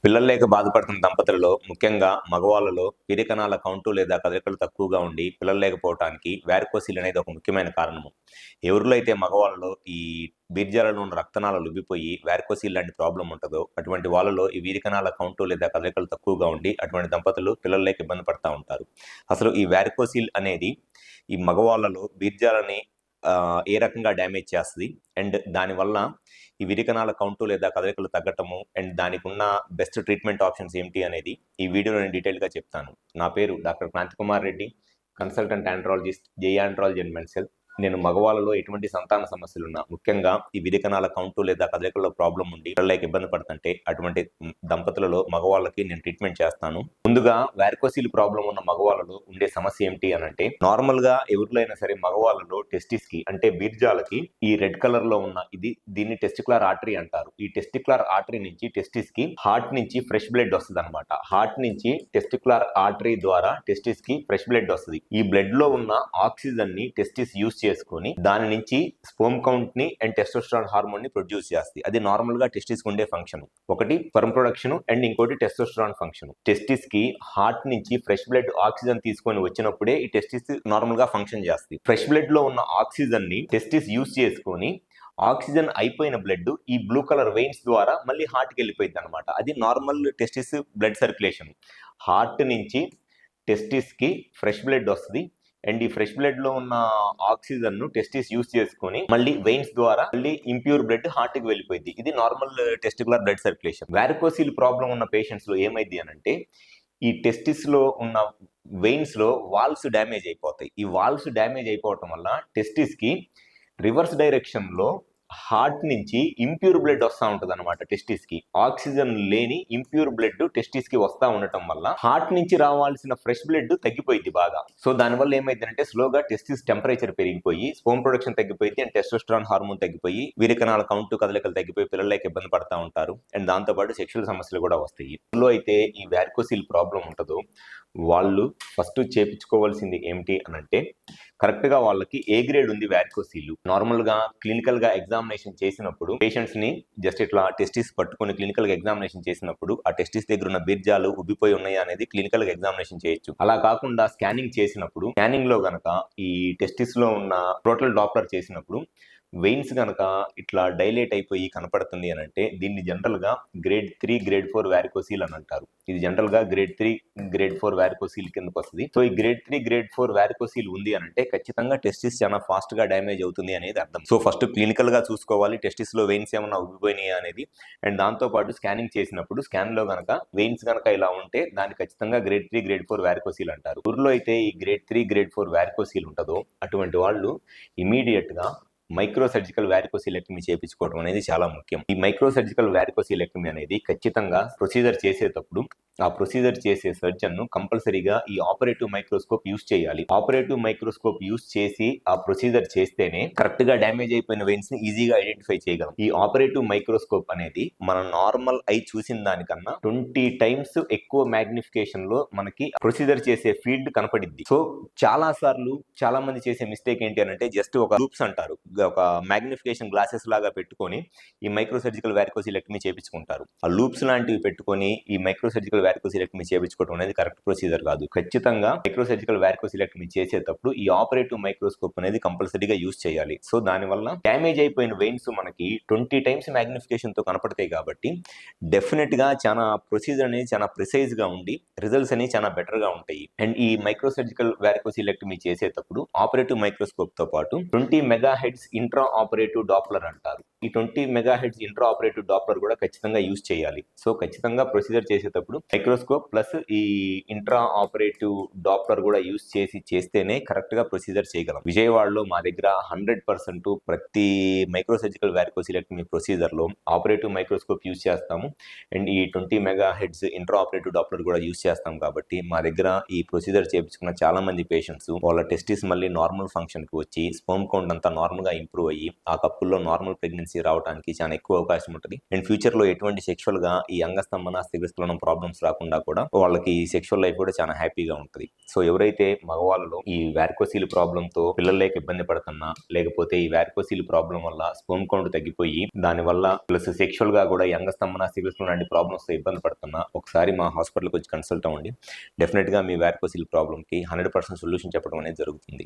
పిల్లలు లేక బాధపడుతున్న దంపతులలో ముఖ్యంగా మగవాళ్ళలో పిరికణాల కౌంటు లేదా కదలికలు తక్కువగా ఉండి పిల్లలు లేకపోవడానికి వారికోసిల్ అనేది ఒక ముఖ్యమైన కారణము. ఎవరిలో అయితే మగవాళ్ళలో ఈ బీర్జాలలో ఉన్న రక్తనాళాలు ఉబ్బిపోయి వారికోసిల్ లాంటి ప్రాబ్లం ఉంటుందో అటువంటి వాళ్ళలో ఈ వీరికణాల కౌంటు లేదా కదలికలు తక్కువగా ఉండి అటువంటి దంపతులు పిల్లలు లేక ఇబ్బంది పడుతూ ఉంటారు. అసలు ఈ వారికోసిల్ అనేది ఈ మగవాళ్ళలో బీర్జాలని ఏ రకంగా డ్యామేజ్ చేస్తుంది అండ్ దానివల్ల ఈ విరికణాల కౌంటు లేదా కదలికలు తగ్గటము అండ్ దానికి ఉన్న బెస్ట్ ట్రీట్మెంట్ ఆప్షన్స్ ఏమిటి అనేది ఈ వీడియోలో నేను డీటెయిల్గా చెప్తాను. నా పేరు doctor Kranthi Kumar Reddy, consultant andrologist, Jai andrology and men's health. నేను మగవాళ్ళలో ఎటువంటి సంతాన సమస్యలు ఉన్నా, ముఖ్యంగా ఈ విరికణాల కౌంటు లేదా కదలికల్లో ప్రాబ్లం ఉండి పిల్లలకి ఇబ్బంది పడుతుంటే అటువంటి దంపతులలో మగవాళ్ళకి నేను ట్రీట్మెంట్ చేస్తాను. ముందుగా వారికోసిల్ ప్రాబ్లం ఉన్న మగవాళ్ళలో ఉండే సమస్య ఏమిటి అని అంటే, నార్మల్ గా ఎవరిలో అయినా సరే మగవాళ్ళలో టెస్టిస్ కి అంటే బీర్జాలకి ఈ రెడ్ కలర్ లో ఉన్న దీన్ని టెస్టిక్యులర్ ఆర్టరీ అంటారు. ఈ టెస్టిక్యులర్ ఆర్టరీ నుంచి టెస్టిస్ కి హార్ట్ నుంచి ఫ్రెష్ బ్లడ్ వస్తుంది అనమాట. హార్ట్ నుంచి టెస్టిక్యులర్ ఆర్టరీ ద్వారా టెస్టిస్ కి ఫ్రెష్ బ్లడ్ వస్తుంది. ఈ బ్లడ్ లో ఉన్న ఆక్సిజన్ ని టెస్టిస్ యూస్ చేసుకొని దాని నుంచి స్పెర్మ్ కౌంట్ ని అండ్ టెస్టోస్టెరాన్ హార్మోన్ ని ప్రొడ్యూస్ చేస్తాయి. అది నార్మల్ గా టెస్టిస్ కి ఉండే ఫంక్షన్. ఒకటి స్పెర్మ్ ప్రొడక్షన్ అండ్ ఇంకోటి టెస్టోస్టెరాన్ ఫంక్షన్. టెస్టిస్ కి హార్ట్ నుంచి ఫ్రెష్ బ్లడ్ ఆక్సిజన్ తీసుకొని వచ్చినప్పుడే ఈ టెస్టిస్ నార్మల్ గా ఫంక్షన్ చేస్తాయి. ఫ్రెష్ బ్లడ్ లో ఉన్న ఆక్సిజన్ ని టెస్టిస్ యూస్ చేసుకొని ఆక్సిజన్ అయిపోయిన బ్లడ్ ఈ బ్లూ కలర్ వెయిన్స్ ద్వారా మళ్ళీ హార్ట్కి వెళ్ళిపోయింది అనమాట. అది normal testis blood circulation. Heart నుంచి టెస్టిస్ కి ఫ్రెష్ బ్లడ్ వస్తుంది అండ్ ఈ ఫ్రెష్ బ్లడ్ లో ఉన్న ఆక్సిజన్ ను టెస్టిస్ యూస్ చేసుకొని మళ్ళీ వెయిన్స్ ద్వారా మళ్ళీ ఇంప్యూర్ బ్లడ్ హార్ట్ కి వెళ్ళిపోయింది. ఇది normal testicular blood circulation. Varicocele problem ఉన్న పేషెంట్స్ లో ఏమైంది అని అంటే, ఈ టెస్టిస్ లో ఉన్న వెయిన్స్ లో వాల్వ్స్ డ్యామేజ్ అయిపోతాయి. ఈ వాల్వ్స్ డ్యామేజ్ అయిపోవటం వల్ల టెస్టిస్ కి రివర్స్ డైరెక్షన్ లో హార్ట్ నుంచి ఇంప్యూర్ బ్లడ్ వస్తూ ఉంటుంది అనమాట. టెస్టిస్ కి ఆక్సిజన్ లేని ఇంప్యూర్ బ్లడ్ టెస్టిస్ కి వస్తూ ఉండటం వల్ల హార్ట్ నుంచి రావాల్సిన ఫ్రెష్ బ్లడ్ తగ్గిపోయింది బాగా. సో దానివల్ల ఏమైందంటే స్లోగా టెస్టిస్ టెంపరేచర్ పెరిగిపోయి స్పెర్మ్ ప్రొడక్షన్ తగ్గిపోయింది అండ్ టెస్టోస్టెరాన్ హార్మోన్ తగ్గిపోయి వీరికణాల కౌంటు కదలికలు తగ్గిపోయి పిల్లలకి ఇబ్బంది పడతా ఉంటారు అండ్ దాంతోపాటు సెక్షువల్ సమస్యలు కూడా వస్తాయి. ఇందులో అయితే ఈ వారికోసిల్ ప్రాబ్లం ఉంటుందో వాళ్ళు ఫస్ట్ చేపించుకోవాల్సింది ఏమిటి అని అంటే, కరెక్ట్గా వాళ్ళకి ఏ గ్రేడ్ ఉంది వారికోసిల్. నార్మల్గా క్లినికల్గా ఎగ్జామినేషన్ చేసినప్పుడు పేషెంట్స్ని జస్ట్ ఇట్లా టెస్టిస్ పట్టుకొని క్లినికల్గా ఎగ్జామినేషన్ చేసినప్పుడు ఆ టెస్టిస్ దగ్గర ఉన్న బీర్జాలు ఉబ్బిపోయి ఉన్నాయి అనేది క్లినికల్గా ఎగ్జామినేషన్ చేయొచ్చు. అలా కాకుండా స్కానింగ్ చేసినప్పుడు స్కానింగ్లో గనక ఈ టెస్టిస్లో ఉన్న టోటల్ డాప్లర్ చేసినప్పుడు వెయిన్స్ కనుక ఇట్లా డైలేట్ అయిపోయి కనపడుతుంది అని అంటే దీన్ని జనరల్గా గ్రేడ్ 3 గ్రేడ్ 4 వారికోసిల్ అని అంటారు. ఇది జనరల్గా గ్రేడ్ 3 గ్రేడ్ 4 వారికోసిల్ కిందకు వస్తుంది. సో ఈ గ్రేడ్ 3 గ్రేడ్ 4 వారికోసిల్ ఉంది అని అంటే ఖచ్చితంగా టెస్టిస్ చాలా ఫాస్ట్ గా డ్యామేజ్ అవుతుంది అనేది అర్థం. సో ఫస్ట్ క్లినికల్ గా చూసుకోవాలి టెస్టిస్ లో వెయిన్స్ ఏమన్నా ఉబ్బిపోయినాయి అనేది. అండ్ దాంతో పాటు స్కానింగ్ చేసినప్పుడు స్కాన్ లో గనక వెయిన్స్ గనక ఇలా ఉంటే దాన్ని ఖచ్చితంగా గ్రేడ్ 3 గ్రేడ్ 4 వారికోసిల్ అంటారు. ఊర్లో అయితే ఈ గ్రేడ్ 3 గ్రేడ్ 4 వారికోసిల్ ఉంటుందో అటువంటి వాళ్ళు ఇమీడియట్ గా మైక్రో సర్జికల్ వారికోసిలెక్టమీ చేయించుకోవడం అనేది చాలా ముఖ్యం. ఈ మైక్రో సర్జికల్ వారికోసిలెక్టమీ అనేది ఖచ్చితంగా ప్రొసీజర్ చేసేటప్పుడు ఆ ప్రొసీజర్ చేసే సర్జన్ ను కంపల్సరీగా ఈ ఆపరేటివ్ మైక్రోస్కోప్ యూస్ చేయాలి. ఆపరేటివ్ మైక్రోస్కోప్ యూస్ చేసి ఆ ప్రొసీజర్ చేస్తేనే కరెక్ట్ గా డ్యామేజ్ అయిపోయిన వెయిన్స్ ని ఈజీగా ఐడెంటిఫై చేయగలం. ఈ ఆపరేటివ్ మైక్రోస్కోప్ అనేది మన నార్మల్ ఐ చూసిన దానికన్నా 20 టైమ్స్ ఎక్కువ మ్యాగ్నిఫికేషన్ లో మనకి ప్రొసీజర్ చేసే ఫీల్డ్ కనపడిద్ది. సో చాలా సార్లు చాలా మంది చేసే మిస్టేక్ ఏంటి అని అంటే, జస్ట్ ఒక లూప్స్ అంటారు, ఒక మ్యాగ్నిఫికేషన్ గ్లాసెస్ లాగా పెట్టుకొని ఈ మైక్రో సర్జికల్ వారికోసిలెక్టమీ చేయించుకుంటారు. ఆ లూప్స్ లాంటివి పెట్టుకొని ఈ మైక్రో సర్జికల్ వారికోసిలెక్టమీ చేయించుకోవడం అనేది కరెక్ట్ ప్రొసీజర్ కాదు. ఖచ్చితంగా మైక్రో సర్జికల్ వారికోసిలెక్టమీ చేసేటప్పుడు ఈ ఆపరేటివ్ మైక్రోస్కోప్ అనేది కంపల్సరీగా యూస్ చేయాలి. సో దానివల్ల డ్యామేజ్ అయిపోయిన వెయిన్స్ మనకి 20 టైమ్స్ మ్యాగ్నిఫికేషన్ తో కనపడతాయి కాబట్టి డెఫినెట్ గా చాలా ప్రొసీజర్ అనేది చాలా ప్రిసైజ్ గా ఉండి రిజల్ట్స్ అనేవి చాలా బెటర్ గా ఉంటాయి. అండ్ ఈ మైక్రో సర్జికల్ వారికోసిలెక్టమీ చేసేటప్పుడు ఆపరేటివ్ మైక్రోస్కోప్ తో పాటు 20 మెగాహెర్ట్జ్ ఇంట్రా ఆపరేటివ్ డాప్లర్ అంటారు. ఈ 20 మెగాహెర్ట్జ్ ఇంట్రా ఆపరేటివ్ డాప్లర్ కూడా ఖచ్చితంగా యూస్ చేయాలి. సో ఖచ్చితంగా ప్రొసీజర్ చేసేటప్పుడు మైక్రోస్కోప్ ప్లస్ ఈ ఇంట్రా ఆపరేటివ్ డాప్లర్ కూడా యూస్ చేస్తేనే కరెక్ట్ గా ప్రొసీజర్ చేయగలం. విజయవాడలో మా దగ్గర 100% ప్రతి మైక్రో సర్జికల్ వారికోసిలెక్టమీ ప్రొసీజర్ లో ఆపరేటివ్ మైక్రోస్కోప్ యూస్ చేస్తాము అండ్ ఈ 20 మెగాహెర్ట్జ్ ఇంట్రా ఆపరేటివ్ డాప్లర్ కూడా యూస్ చేస్తాం. కాబట్టి మా దగ్గర ఈ ప్రొసీజర్ చేయించుకున్న చాలా మంది పేషెంట్స్ వాళ్ళ టెస్టిస్ మళ్ళీ నార్మల్ ఫంక్షన్ కి వచ్చి స్పెర్మ్ కౌంట్ అంతా నార్మల్ గా ఇంప్రూవ్ అయ్యి ఆ కప్పుల్లో నార్మల్ ప్రెగ్నెన్సీ ప్రెగ్నెన్సీ రావడానికి చాలా ఎక్కువ అవకాశం ఉంటుంది. అండ్ ఫ్యూచర్లో ఎటువంటి సెక్షువల్గా ఈ అంగస్తంభన స్థితిస్థలనం ప్రాబ్లమ్స్ రాకుండా కూడా వాళ్ళకి సెక్షువల్ లైఫ్ కూడా చాలా హ్యాపీగా ఉంటుంది. సో ఎవరైతే మగవాళ్ళలో ఈ వారికోసీల్ ప్రాబ్లంతో పిల్లలు లేక ఇబ్బంది పడుతున్నా, లేకపోతే ఈ వారికోసీల్ ప్రాబ్లం వల్ల స్పెర్మ్ కౌంట్ తగ్గిపోయి దానివల్ల ప్లస్ సెక్షువల్ గా కూడా ఈ అంగస్తంభన స్థితిస్థలనం లాంటి ప్రాబ్లమ్స్ తో ఇబ్బంది పడుతున్నా, ఒకసారి మా హాస్పిటల్కి వచ్చి కన్సల్ట్ అవ్వండి. డెఫినెట్ గా మీ వారికోసీల్ ప్రాబ్లమ్ కి 100% సొల్యూషన్ చెప్పడం అనేది జరుగుతుంది.